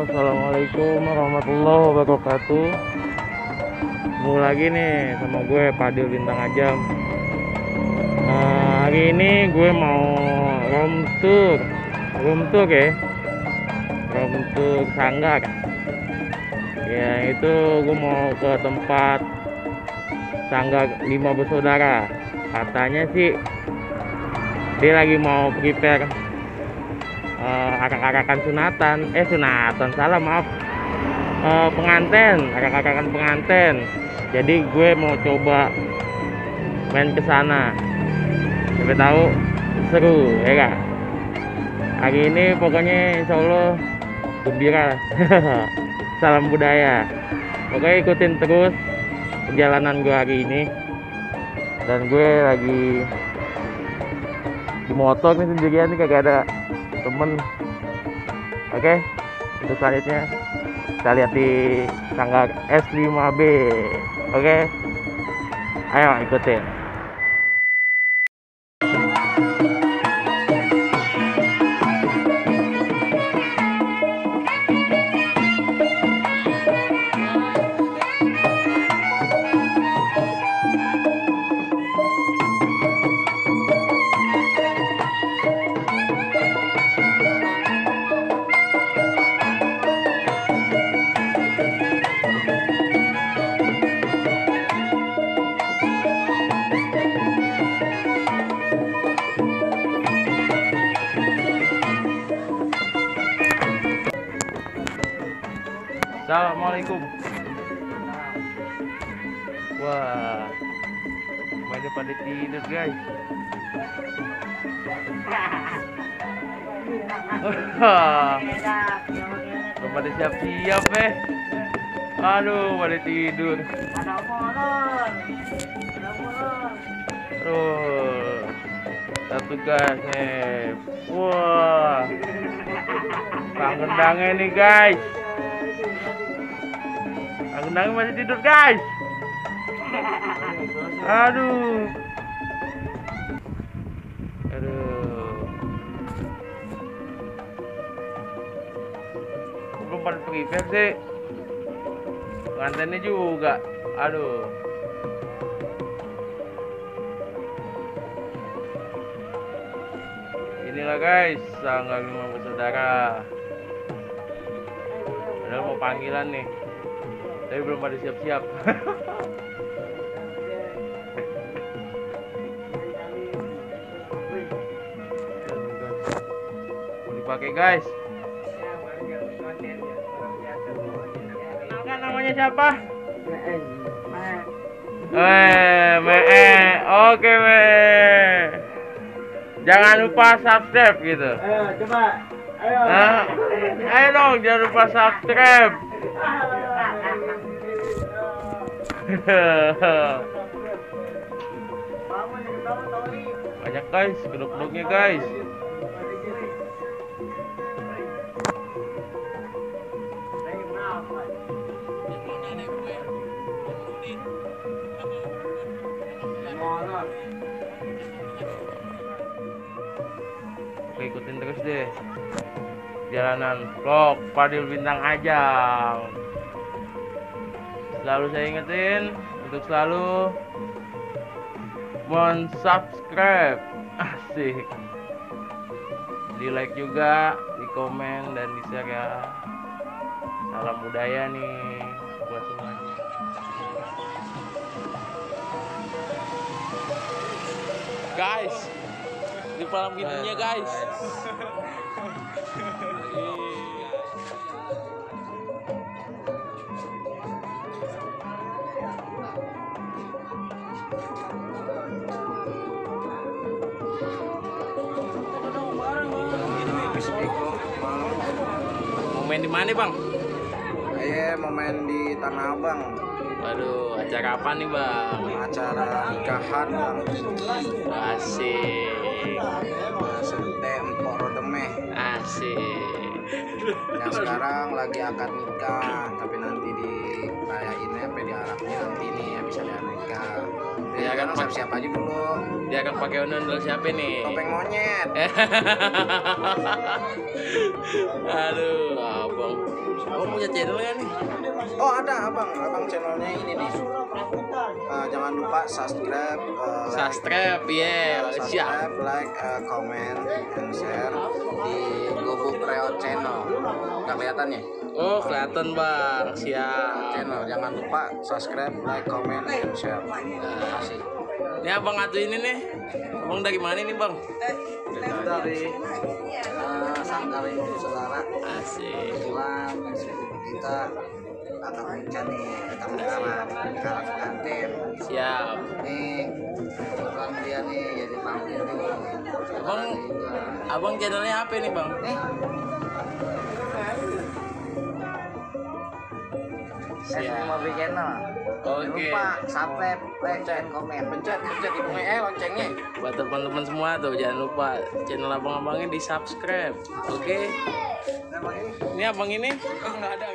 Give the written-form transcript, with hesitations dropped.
Assalamualaikum warahmatullahi wabarakatuh. Ketemu lagi nih sama gue Fadil Bintang Ajam. Hari ini gue mau room tour ya, room tour Sanggar. Ya itu gue mau ke tempat Sanggar 5 bersaudara. Katanya sih dia lagi mau prepare arak-arakan penganten, arak-arakan penganten. Jadi gue mau coba main ke sana. Siapa tahu seru ya kak. Hari ini pokoknya insya Allah gembira. Salam budaya. Pokoknya ikutin terus perjalanan gue hari ini. Dan gue lagi di motor nih sendirian nih, kagak ada temen. Oke, untuk selanjutnya kita lihat di Sanggar S5B. Oke, ayo ikutin. Assalamualaikum. Wah, pada tidur guys. Belum pada siap-siap Aduh, pada tidur. Ada molor. Terus satu gas nih. Wah, gendangnya nih guys. Gendangnya masih tidur guys. Aduh. Belum pada prepare sih. Pengantinnya juga. Aduh. Inilah guys, Sanggar 5 bersaudara. Padahal mau panggilan nih, tapi belum pada siap-siap. Mau dipakai guys. Namanya siapa? Oke jangan lupa subscribe gitu. Ayo coba. Ayo dong, jangan lupa subscribe. Banyak guys, kedok-kedoknya guys. Oke, ikutin terus deh jalanan vlog Fadil Bintang Ajam. Selalu saya ingetin untuk selalu subscribe, asik, di like juga, di komen dan di share ya. Salam budaya nih buat semuanya. Guys, di malam ininya guys. Mau main di mana bang? Saya mau main di Tanah Abang. Waduh, acara apa nih bang? Acara nikahan bang. Asik. Sente empok rodemeh. Asik. Yang sekarang lagi akad nikah, tapi nanti dirayainnya apa di Arabnya nanti nih ya bisa nikah. Dia akan siap-siap aja dulu. Dia akan pakai ondel siapa nih? Topeng monyet. Aduh, abang Abang punya channel kan nih? Oh ada abang channelnya ini nih. Jangan lupa subscribe, Subscribe, siap. subscribe, like, comment, and share di Gubuk Reot Channel. Nggak kelihatannya? Oh kelihatan bang, siap. Channel jangan lupa subscribe, like, comment, and share. Terima kasih. Ini abang Atu ini nih, abang dari mana nih bang? Dari Sanggar itu saudara. Asik. Kebetulan kita akan mencari kita mengarah pengantin. Siap. Nih kebetulan dia nih jadi panggil nih. Abang channelnya apa nih bang? Nih Siap. Mobil channel. Jangan Oke. lupa subscribe, like, dan komen. Pencet hidungnya loncengnya. Buat teman-teman semua tuh jangan lupa channel abang-abangnya di subscribe. Oke. Nama ini Ini abang ini? Oh nggak ada.